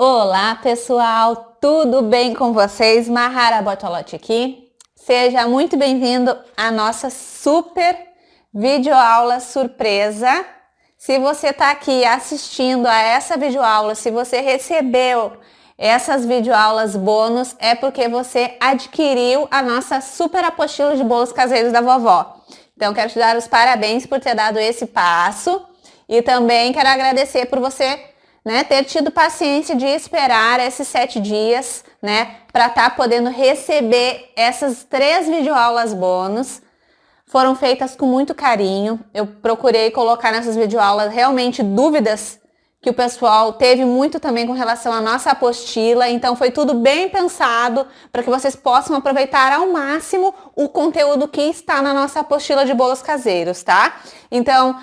Olá pessoal, tudo bem com vocês? Mahara Bortolotti aqui. Seja muito bem-vindo à nossa super videoaula surpresa. Se você está aqui assistindo a essa videoaula, se você recebeu essas videoaulas bônus, é porque você adquiriu a nossa super apostila de bolos caseiros da vovó. Então, quero te dar os parabéns por ter dado esse passo e também quero agradecer por você ter tido paciência de esperar esses 7 dias, para estar podendo receber essas 3 videoaulas bônus. Foram feitas com muito carinho. Eu procurei colocar nessas videoaulas realmente dúvidas que o pessoal teve muito também com relação à nossa apostila. Então foi tudo bem pensado para que vocês possam aproveitar ao máximo o conteúdo que está na nossa apostila de bolos caseiros, tá? Então,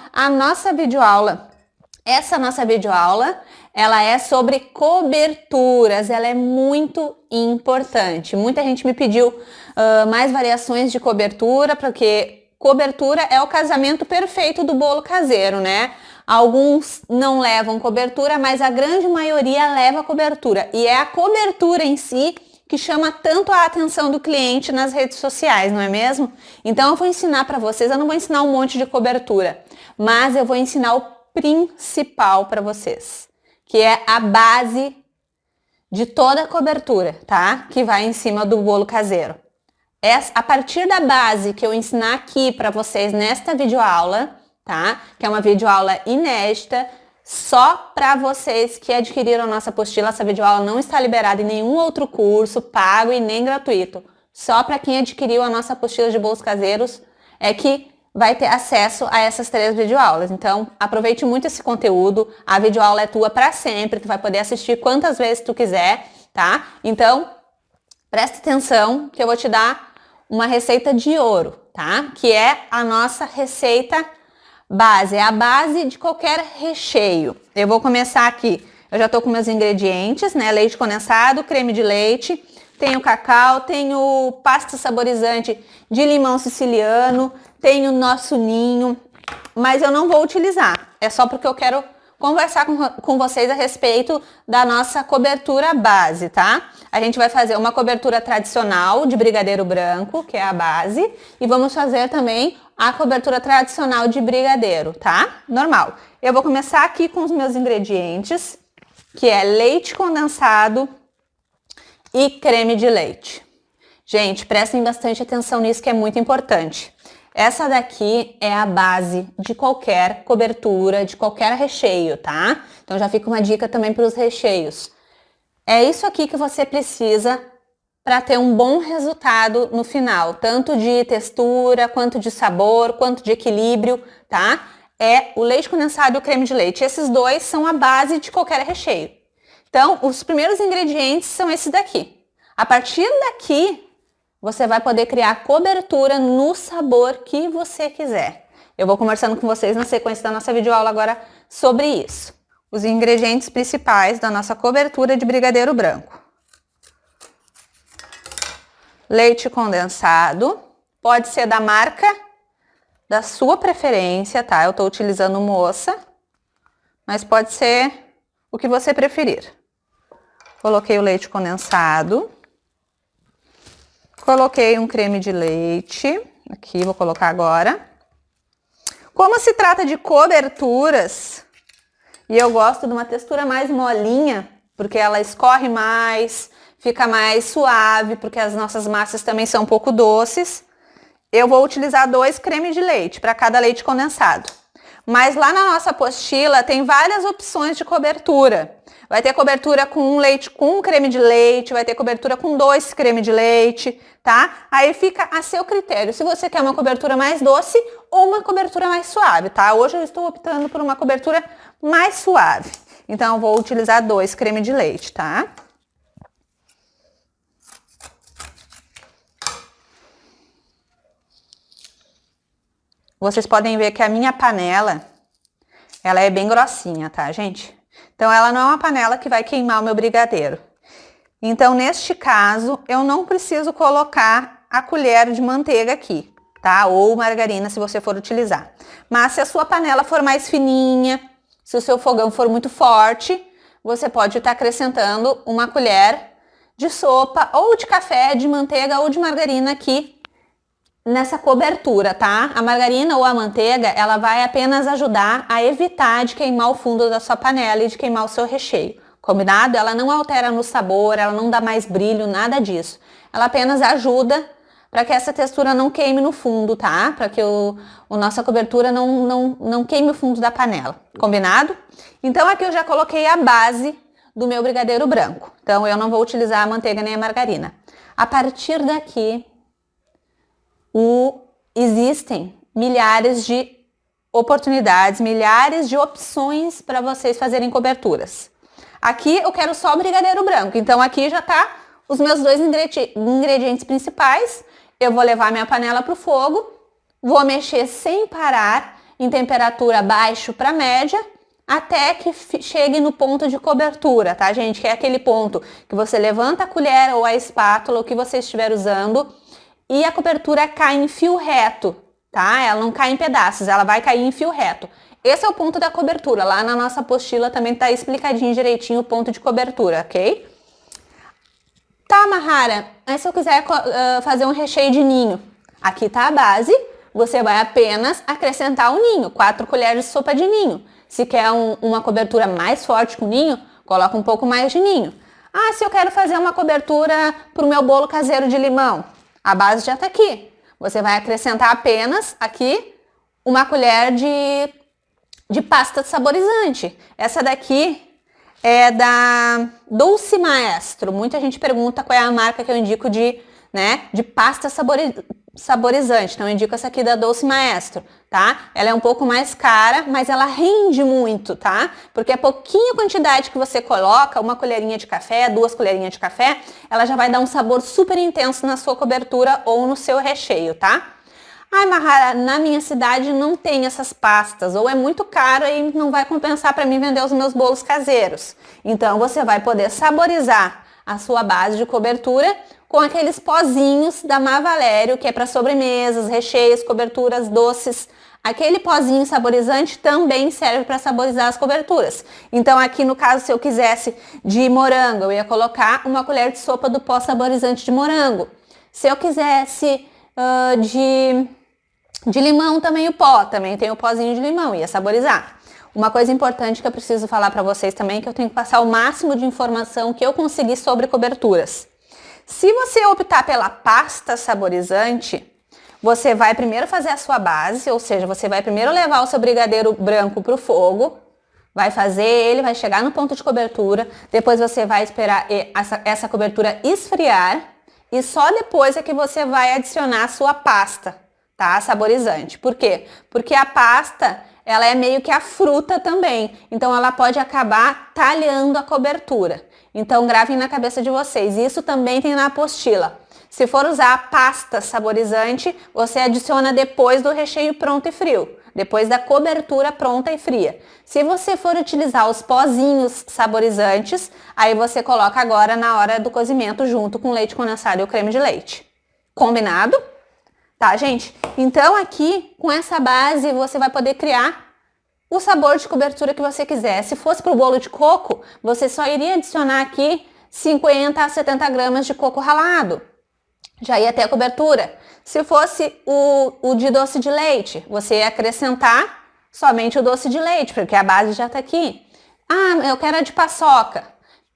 essa nossa videoaula, ela é sobre coberturas, ela é muito importante. Muita gente me pediu mais variações de cobertura, porque cobertura é o casamento perfeito do bolo caseiro, né? Alguns não levam cobertura, mas a grande maioria leva cobertura. E é a cobertura em si que chama tanto a atenção do cliente nas redes sociais, não é mesmo? Então eu vou ensinar para vocês, eu não vou ensinar um monte de cobertura, mas eu vou ensinar o principal para vocês, que é a base de toda a cobertura, tá? Que vai em cima do bolo caseiro. A partir da base que eu ensinar aqui para vocês nesta videoaula, tá? Que é uma videoaula inédita, só para vocês que adquiriram a nossa apostila. Essa videoaula não está liberada em nenhum outro curso, pago e nem gratuito. Só para quem adquiriu a nossa apostila de bolos caseiros é que vai ter acesso a essas 3 videoaulas. Então, aproveite muito esse conteúdo. A videoaula é tua para sempre. Tu vai poder assistir quantas vezes tu quiser, tá? Então, presta atenção que eu vou te dar uma receita de ouro, tá? Que é a nossa receita base. É a base de qualquer recheio. Eu vou começar aqui. Eu já tô com meus ingredientes, né? Leite condensado, creme de leite, tenho cacau, tenho pasta saborizante de limão siciliano, tenho nosso ninho, mas eu não vou utilizar. É só porque eu quero conversar com vocês a respeito da nossa cobertura base, tá? A gente vai fazer uma cobertura tradicional de brigadeiro branco, que é a base, e vamos fazer também a cobertura tradicional de brigadeiro, tá? Normal. Eu vou começar aqui com os meus ingredientes, que é leite condensado e creme de leite. Gente, prestem bastante atenção nisso que é muito importante. Essa daqui é a base de qualquer cobertura, de qualquer recheio, tá? Então já fica uma dica também para os recheios. É isso aqui que você precisa para ter um bom resultado no final, tanto de textura, quanto de sabor, quanto de equilíbrio, tá? É o leite condensado e o creme de leite. Esses dois são a base de qualquer recheio. Então, os primeiros ingredientes são esses daqui. A partir daqui, você vai poder criar cobertura no sabor que você quiser. Eu vou conversando com vocês na sequência da nossa videoaula agora sobre isso. Os ingredientes principais da nossa cobertura de brigadeiro branco. Leite condensado, pode ser da marca da sua preferência, tá? Eu tô utilizando Moça, mas pode ser o que você preferir. Coloquei o leite condensado. Coloquei um creme de leite, aqui vou colocar agora. Como se trata de coberturas, e eu gosto de uma textura mais molinha, porque ela escorre mais, fica mais suave, porque as nossas massas também são um pouco doces, eu vou utilizar 2 cremes de leite para cada leite condensado. Mas lá na nossa apostila tem várias opções de cobertura. Vai ter cobertura com um creme de leite, vai ter cobertura com 2 cremes de leite, tá? Aí fica a seu critério, se você quer uma cobertura mais doce ou uma cobertura mais suave, tá? Hoje eu estou optando por uma cobertura mais suave. Então, eu vou utilizar 2 cremes de leite, tá? Vocês podem ver que a minha panela, ela é bem grossinha, tá, gente? Então, ela não é uma panela que vai queimar o meu brigadeiro. Então, neste caso, eu não preciso colocar a colher de manteiga aqui, tá? Ou margarina, se você for utilizar. Mas se a sua panela for mais fininha, se o seu fogão for muito forte, você pode estar acrescentando uma colher de sopa ou de café, de manteiga ou de margarina aqui nessa cobertura, tá? A margarina ou a manteiga, ela vai apenas ajudar a evitar de queimar o fundo da sua panela e de queimar o seu recheio, combinado? Ela não altera no sabor, ela não dá mais brilho, nada disso. Ela apenas ajuda para que essa textura não queime no fundo, tá? Para que a nossa cobertura não queime o fundo da panela, combinado? Então aqui eu já coloquei a base do meu brigadeiro branco. Então eu não vou utilizar a manteiga nem a margarina. A partir daqui, existem milhares de oportunidades, milhares de opções para vocês fazerem coberturas. Aqui eu quero só o brigadeiro branco, então aqui já tá os meus dois ingredientes principais. Eu vou levar minha panela para o fogo, vou mexer sem parar em temperatura baixo para média, até que chegue no ponto de cobertura, tá, gente? Que é aquele ponto que você levanta a colher ou a espátula, o que você estiver usando, e a cobertura cai em fio reto, tá? Ela não cai em pedaços, ela vai cair em fio reto. Esse é o ponto da cobertura. Lá na nossa apostila também tá explicadinho direitinho o ponto de cobertura, ok? Tá, Mahara, mas se eu quiser fazer um recheio de ninho, aqui tá a base, você vai apenas acrescentar o ninho, 4 colheres de sopa de ninho. Se quer uma cobertura mais forte com ninho, coloca um pouco mais de ninho. Ah, se eu quero fazer uma cobertura pro meu bolo caseiro de limão, a base já tá aqui. Você vai acrescentar apenas aqui uma colher de pasta saborizante. Essa daqui é da Dolce Maestro. Muita gente pergunta qual é a marca que eu indico de pasta saborizante. Então eu indico essa aqui da Dolce Maestro, tá? Ela é um pouco mais cara, mas ela rende muito, tá? Porque a pouquinha quantidade que você coloca, uma colherinha de café, 2 colherinhas de café, ela já vai dar um sabor super intenso na sua cobertura ou no seu recheio, tá? Ai, Mahara, na minha cidade não tem essas pastas, ou é muito caro e não vai compensar para mim vender os meus bolos caseiros. Então você vai poder saborizar a sua base de cobertura com aqueles pozinhos da Má Valério, que é para sobremesas, recheios, coberturas, doces. Aquele pozinho saborizante também serve para saborizar as coberturas. Então aqui no caso, se eu quisesse de morango, eu ia colocar uma colher de sopa do pó saborizante de morango. Se eu quisesse de limão, também o pó, também tem o pozinho de limão, ia saborizar. Uma coisa importante que eu preciso falar para vocês também, que eu tenho que passar o máximo de informação que eu conseguir sobre coberturas. Se você optar pela pasta saborizante, você vai primeiro fazer a sua base, ou seja, você vai primeiro levar o seu brigadeiro branco para o fogo, vai fazer ele, vai chegar no ponto de cobertura, depois você vai esperar essa cobertura esfriar e só depois é que você vai adicionar a sua pasta, tá? Saborizante. Por quê? Porque a pasta, ela é meio que a fruta também, então ela pode acabar talhando a cobertura. Então gravem na cabeça de vocês, isso também tem na apostila. Se for usar a pasta saborizante, você adiciona depois do recheio pronto e frio, depois da cobertura pronta e fria. Se você for utilizar os pozinhos saborizantes, aí você coloca agora na hora do cozimento junto com o leite condensado e o creme de leite. Combinado? Tá, gente? Então aqui, com essa base, você vai poder criar o sabor de cobertura que você quiser. Se fosse para o bolo de coco, você só iria adicionar aqui 50 a 70 gramas de coco ralado. Já ia ter a cobertura. Se fosse o de doce de leite, você ia acrescentar somente o doce de leite, porque a base já está aqui. Ah, eu quero a de paçoca.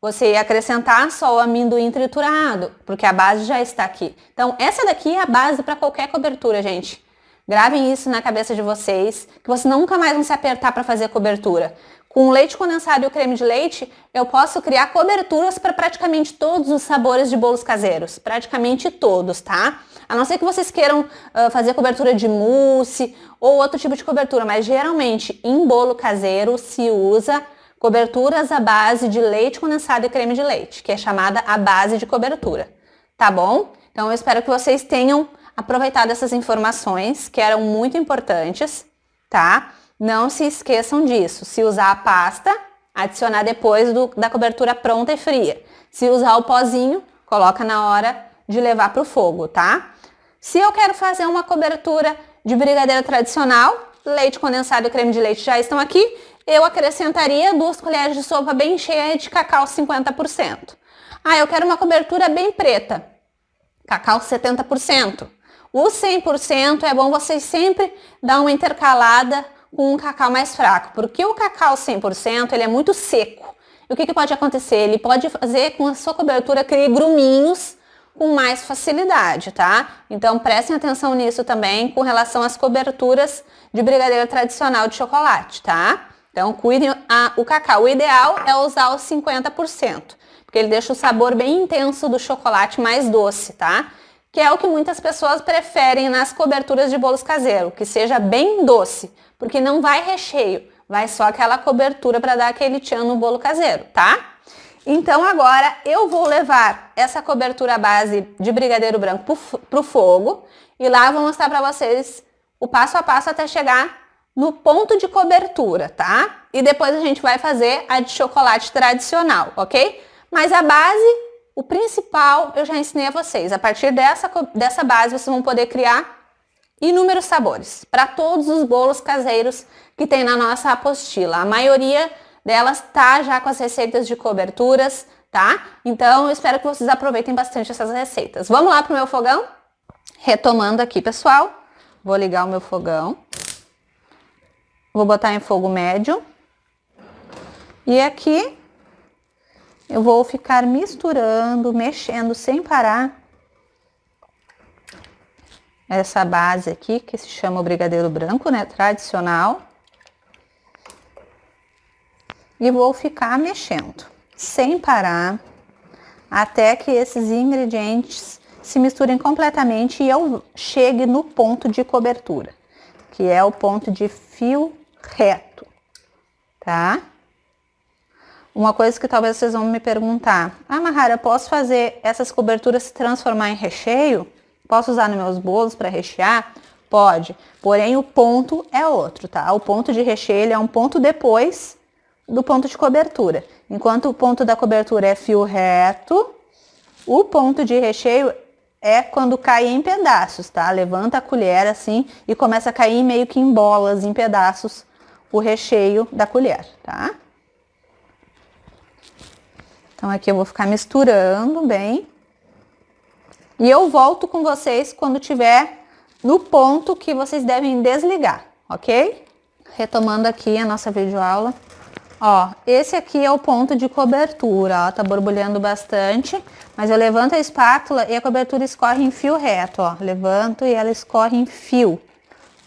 Você ia acrescentar só o amendoim triturado, porque a base já está aqui. Então, essa daqui é a base para qualquer cobertura, gente. Gravem isso na cabeça de vocês, que vocês nunca mais vão se apertar para fazer cobertura. Com o leite condensado e o creme de leite, eu posso criar coberturas para praticamente todos os sabores de bolos caseiros. Praticamente todos, tá? A não ser que vocês queiram fazer cobertura de mousse ou outro tipo de cobertura, mas geralmente em bolo caseiro se usa coberturas à base de leite condensado e creme de leite, que é chamada a base de cobertura. Tá bom? Então eu espero que vocês tenham aproveitado essas informações que eram muito importantes, tá? Não se esqueçam disso. Se usar a pasta, adicionar depois da cobertura pronta e fria. Se usar o pozinho, coloca na hora de levar para o fogo, tá? Se eu quero fazer uma cobertura de brigadeiro tradicional, leite condensado e creme de leite já estão aqui. eu acrescentaria 2 colheres de sopa bem cheias de cacau 50%. Ah, eu quero uma cobertura bem preta, cacau 70%. O 100% é bom vocês sempre dar uma intercalada com um cacau mais fraco, porque o cacau 100% ele é muito seco. E o que pode acontecer? Ele pode fazer com a sua cobertura criar gruminhos com mais facilidade, tá? Então prestem atenção nisso também com relação às coberturas de brigadeiro tradicional de chocolate, tá? Então cuidem, o cacau, o ideal é usar os 50%, porque ele deixa o sabor bem intenso do chocolate mais doce, tá? Que é o que muitas pessoas preferem nas coberturas de bolos caseiros, que seja bem doce, porque não vai recheio, vai só aquela cobertura para dar aquele tchan no bolo caseiro, tá? Então agora eu vou levar essa cobertura base de brigadeiro branco pro fogo e lá eu vou mostrar para vocês o passo a passo até chegar no ponto de cobertura, tá? E depois a gente vai fazer a de chocolate tradicional, ok? Mas a base, o principal, eu já ensinei a vocês. A partir dessa base vocês vão poder criar inúmeros sabores para todos os bolos caseiros que tem na nossa apostila. A maioria delas tá já com as receitas de coberturas, tá? Então, eu espero que vocês aproveitem bastante essas receitas. Vamos lá pro meu fogão? Retomando aqui, pessoal. Vou ligar o meu fogão. Vou botar em fogo médio. E aqui, eu vou ficar misturando, mexendo sem parar. Essa base aqui, que se chama o brigadeiro branco, né? Tradicional. E vou ficar mexendo, sem parar, até que esses ingredientes se misturem completamente e eu chegue no ponto de cobertura, que é o ponto de fio reto, tá? Uma coisa que talvez vocês vão me perguntar, Mahara, eu posso fazer essas coberturas se transformar em recheio? Posso usar nos meus bolos para rechear? Pode, porém o ponto é outro, tá? O ponto de recheio ele é um ponto depois do ponto de cobertura. Enquanto o ponto da cobertura é fio reto, o ponto de recheio é quando cai em pedaços, tá? Levanta a colher assim e começa a cair meio que em bolas, em pedaços, o recheio da colher, tá? Então aqui eu vou ficar misturando bem. E eu volto com vocês quando tiver no ponto que vocês devem desligar, ok? Retomando aqui a nossa videoaula. Ó, esse aqui é o ponto de cobertura, ó, tá borbulhando bastante, mas eu levanto a espátula e a cobertura escorre em fio reto, ó, levanto e ela escorre em fio,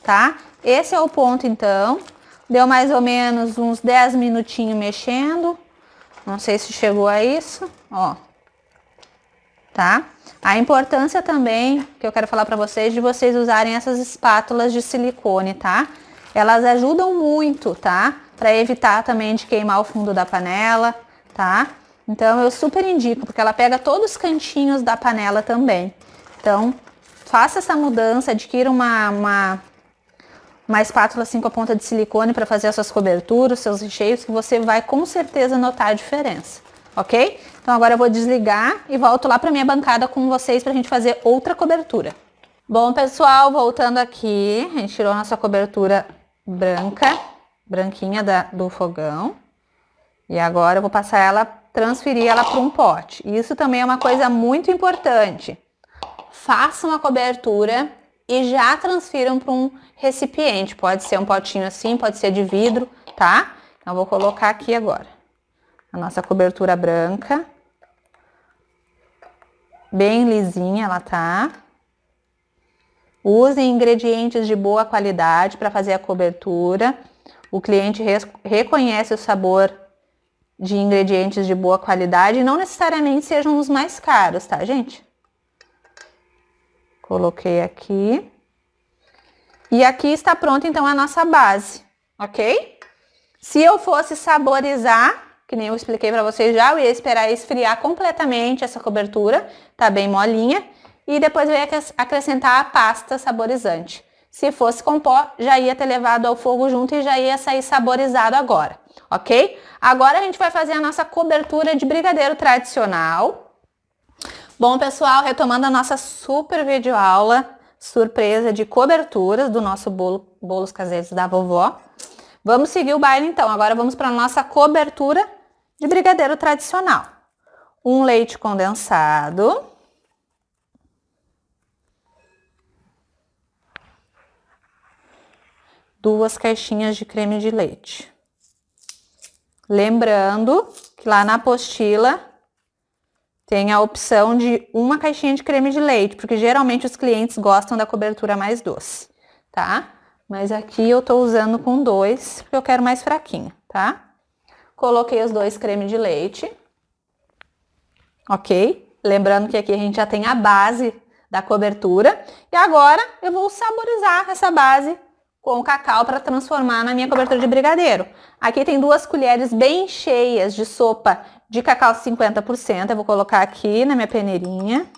tá? Esse é o ponto então, deu mais ou menos uns 10 minutinhos mexendo, não sei se chegou a isso, ó, tá? A importância também, que eu quero falar pra vocês, de vocês usarem essas espátulas de silicone, tá? Elas ajudam muito, tá? Para evitar também de queimar o fundo da panela, tá? Então eu super indico, porque ela pega todos os cantinhos da panela também. Então, faça essa mudança, adquira uma espátula assim com a ponta de silicone para fazer as suas coberturas, seus recheios, que você vai com certeza notar a diferença, ok? Então agora eu vou desligar e volto lá para minha bancada com vocês pra gente fazer outra cobertura. Bom, pessoal, voltando aqui, a gente tirou a nossa cobertura branquinha do fogão. E agora eu vou passar ela, transferir ela para um pote. Isso também é uma coisa muito importante. Façam a cobertura e já transfiram para um recipiente. Pode ser um potinho assim, pode ser de vidro, tá? Então eu vou colocar aqui agora a nossa cobertura branca. Bem lisinha ela tá. Usem ingredientes de boa qualidade para fazer a cobertura. O cliente reconhece o sabor de ingredientes de boa qualidade e não necessariamente sejam os mais caros, tá, gente? Coloquei aqui. E aqui está pronta, então, a nossa base, ok? Se eu fosse saborizar, que nem eu expliquei para vocês já, eu ia esperar esfriar completamente essa cobertura, tá bem molinha. E depois eu ia acrescentar a pasta saborizante. Se fosse com pó, já ia ter levado ao fogo junto e já ia sair saborizado agora, ok? Agora a gente vai fazer a nossa cobertura de brigadeiro tradicional. Bom, pessoal, retomando a nossa super videoaula surpresa de coberturas do nosso bolos caseiros da vovó. Vamos seguir o baile então. Agora vamos para a nossa cobertura de brigadeiro tradicional. Um leite condensado. Duas caixinhas de creme de leite. Lembrando que lá na apostila tem a opção de uma caixinha de creme de leite, porque geralmente os clientes gostam da cobertura mais doce, tá? Mas aqui eu tô usando com 2, porque eu quero mais fraquinho, tá? Coloquei os 2 cremes de leite, ok? Lembrando que aqui a gente já tem a base da cobertura. E agora eu vou saborizar essa base com o cacau para transformar na minha cobertura de brigadeiro. Aqui tem 2 colheres bem cheias de sopa de cacau 50%. Eu vou colocar aqui na minha peneirinha.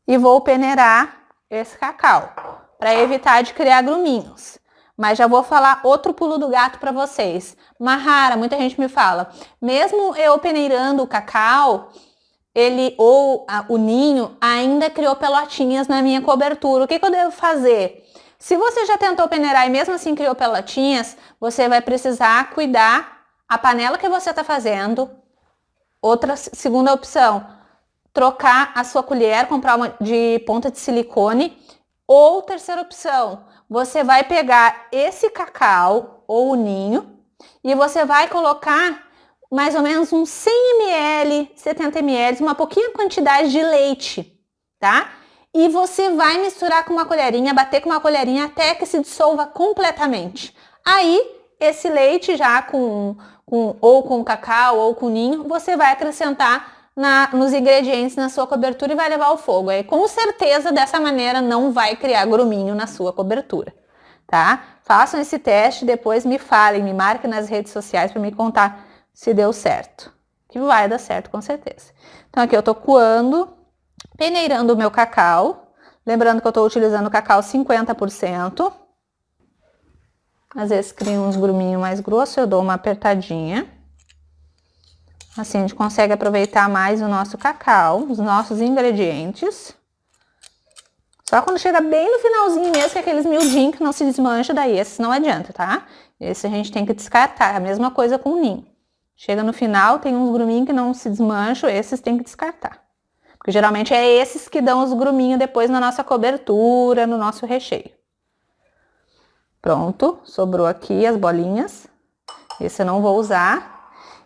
E vou peneirar esse cacau, para evitar de criar gruminhos. Mas já vou falar outro pulo do gato para vocês. Mahara, muita gente me fala, mesmo eu peneirando o cacau, o ninho ainda criou pelotinhas na minha cobertura. O que eu devo fazer? Se você já tentou peneirar e mesmo assim criou pelotinhas, você vai precisar cuidar a panela que você está fazendo. Outra segunda opção, trocar a sua colher, comprar uma de ponta de silicone. Ou terceira opção, você vai pegar esse cacau ou o ninho e você vai colocar mais ou menos uns 100 ml, 70 ml, uma pouquinha quantidade de leite, tá? E você vai misturar com uma colherinha, bater com uma colherinha até que se dissolva completamente. Aí, esse leite já ou com cacau ou com ninho, você vai acrescentar nos ingredientes na sua cobertura e vai levar ao fogo. Aí, com certeza, dessa maneira não vai criar gruminho na sua cobertura, tá? Façam esse teste, depois me falem, me marquem nas redes sociais para me contar se deu certo. Que vai dar certo, com certeza. Então, aqui eu tô coando, peneirando o meu cacau. Lembrando que eu tô utilizando cacau 50%. Às vezes cria uns gruminhos mais grossos, eu dou uma apertadinha. Assim a gente consegue aproveitar mais o nosso cacau, os nossos ingredientes. Só quando chega bem no finalzinho mesmo, que é aqueles miudinhos que não se desmancha, daí esses não adianta, tá? Esse a gente tem que descartar, a mesma coisa com o ninho. Chega no final, tem uns gruminhos que não se desmancham, esses tem que descartar. Porque geralmente é esses que dão os gruminhos depois na nossa cobertura, no nosso recheio. Pronto, sobrou aqui as bolinhas. Esse eu não vou usar.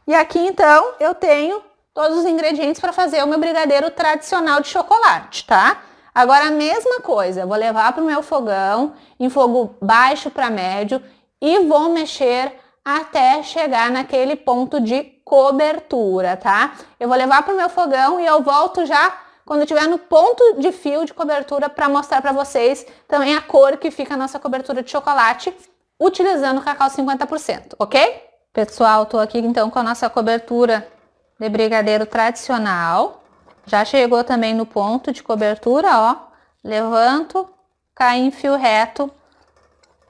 E aqui então eu tenho todos os ingredientes para fazer o meu brigadeiro tradicional de chocolate, tá? Agora a mesma coisa, eu vou levar para o meu fogão, em fogo baixo para médio, e vou mexer até chegar naquele ponto de cobertura, tá? Eu vou levar para o meu fogão e eu volto já quando estiver no ponto de fio de cobertura para mostrar para vocês também a cor que fica a nossa cobertura de chocolate utilizando cacau 50%, ok? Pessoal, tô aqui então com a nossa cobertura de brigadeiro tradicional. Já chegou também no ponto de cobertura, ó. Levanto, cai em fio reto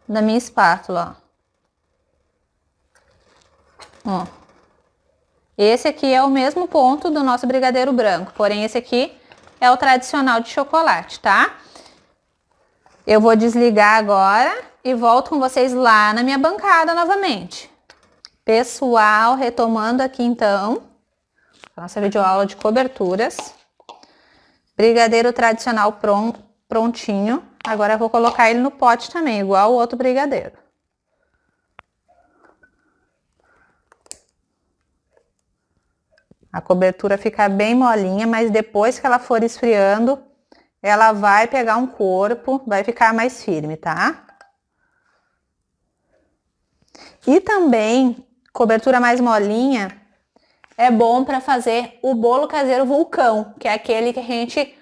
da minha espátula, ó. Esse aqui é o mesmo ponto do nosso brigadeiro branco, porém esse aqui é o tradicional de chocolate, tá? Eu vou desligar agora e volto com vocês lá na minha bancada novamente. Pessoal, retomando aqui então a nossa videoaula de coberturas. Brigadeiro tradicional prontinho. Agora eu vou colocar ele no pote também, igual o outro brigadeiro. A cobertura fica bem molinha, mas depois que ela for esfriando, ela vai pegar um corpo, vai ficar mais firme, tá? E também, cobertura mais molinha é bom para fazer o bolo caseiro vulcão, que é aquele que a gente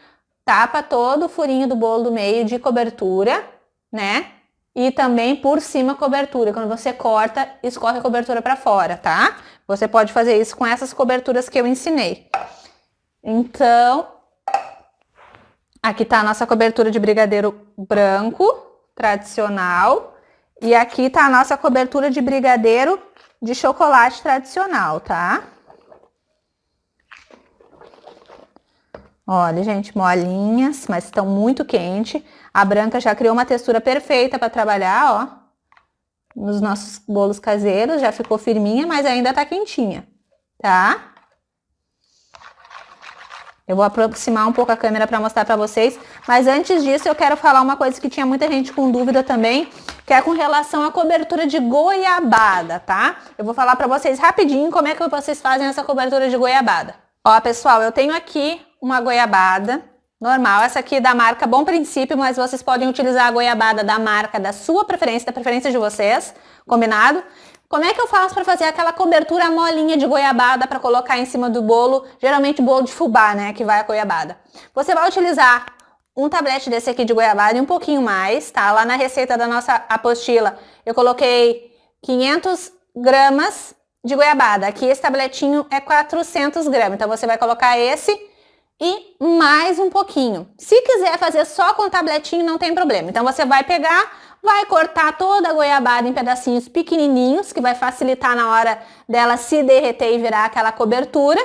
tapa todo o furinho do bolo do meio de cobertura, né? E também por cima cobertura. Quando você corta, escorre a cobertura para fora, tá? Você pode fazer isso com essas coberturas que eu ensinei. Então, aqui tá a nossa cobertura de brigadeiro branco, tradicional. E aqui tá a nossa cobertura de brigadeiro de chocolate tradicional, tá? Olha, gente, molinhas, mas estão muito quentes. A branca já criou uma textura perfeita para trabalhar, ó. nos nossos bolos caseiros, já ficou firminha, mas ainda tá quentinha, tá? Eu vou aproximar um pouco a câmera para mostrar para vocês, mas antes disso eu quero falar uma coisa que tinha muita gente com dúvida também, que é com relação à cobertura de goiabada, tá? Eu vou falar para vocês rapidinho como é que vocês fazem essa cobertura de goiabada. Ó, pessoal, eu tenho aqui uma goiabada normal, essa aqui é da marca Bom Princípio, mas vocês podem utilizar a goiabada da marca da sua preferência, da preferência de vocês, combinado? Como é que eu faço para fazer aquela cobertura molinha de goiabada para colocar em cima do bolo, geralmente bolo de fubá, né, que vai a goiabada? Você vai utilizar um tablete desse aqui de goiabada e um pouquinho mais, tá? Lá na receita da nossa apostila eu coloquei 500 gramas de goiabada. Aqui esse tabletinho é 400 gramas, então você vai colocar esse e mais um pouquinho. Se quiser fazer só com o tabletinho, não tem problema. Então você vai pegar, vai cortar toda a goiabada em pedacinhos pequenininhos, que vai facilitar na hora dela se derreter e virar aquela cobertura.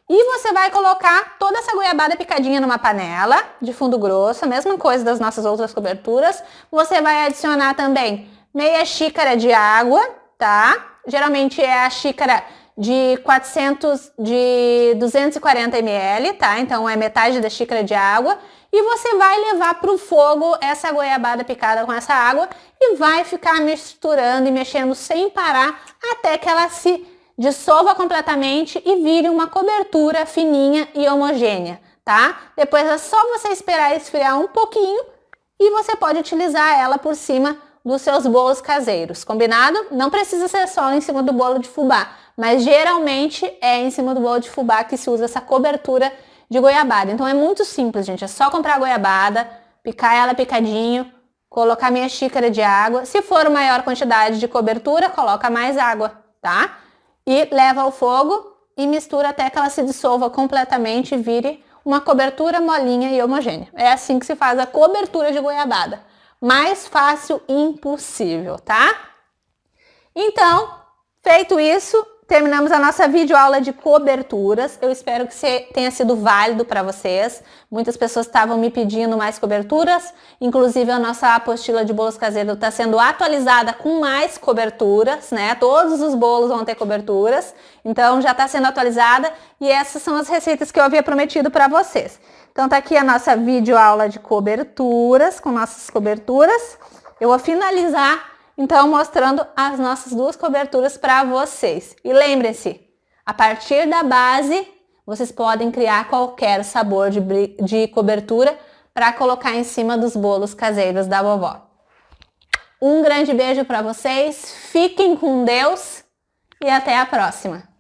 E você vai colocar toda essa goiabada picadinha numa panela de fundo grosso, a mesma coisa das nossas outras coberturas. Você vai adicionar também meia xícara de água, tá? Geralmente é a xícara de 240 ml, tá? Então é metade da xícara de água. E você vai levar para o fogo essa goiabada picada com essa água e vai ficar misturando e mexendo sem parar até que ela se dissolva completamente e vire uma cobertura fininha e homogênea, tá? Depois é só você esperar esfriar um pouquinho e você pode utilizar ela por cima dos seus bolos caseiros, combinado? Não precisa ser só em cima do bolo de fubá, mas geralmente é em cima do bolo de fubá que se usa essa cobertura de goiabada. Então é muito simples, gente, é só comprar a goiabada, picar ela picadinho, colocar meia xícara de água. Se for maior quantidade de cobertura, coloca mais água, tá? E leva ao fogo e mistura até que ela se dissolva completamente e vire uma cobertura molinha e homogênea. É assim que se faz a cobertura de goiabada. Mais fácil impossível, tá? Então, feito isso, terminamos a nossa videoaula de coberturas. Eu espero que tenha sido válido para vocês. Muitas pessoas estavam me pedindo mais coberturas. Inclusive, a nossa apostila de bolos caseiros está sendo atualizada com mais coberturas, né? Todos os bolos vão ter coberturas. Então, já está sendo atualizada. E essas são as receitas que eu havia prometido para vocês. Então, tá aqui a nossa videoaula de coberturas, com nossas coberturas. Eu vou finalizar então, mostrando as nossas duas coberturas para vocês. E lembrem-se, a partir da base, vocês podem criar qualquer sabor de cobertura para colocar em cima dos bolos caseiros da vovó. Um grande beijo para vocês, fiquem com Deus e até a próxima!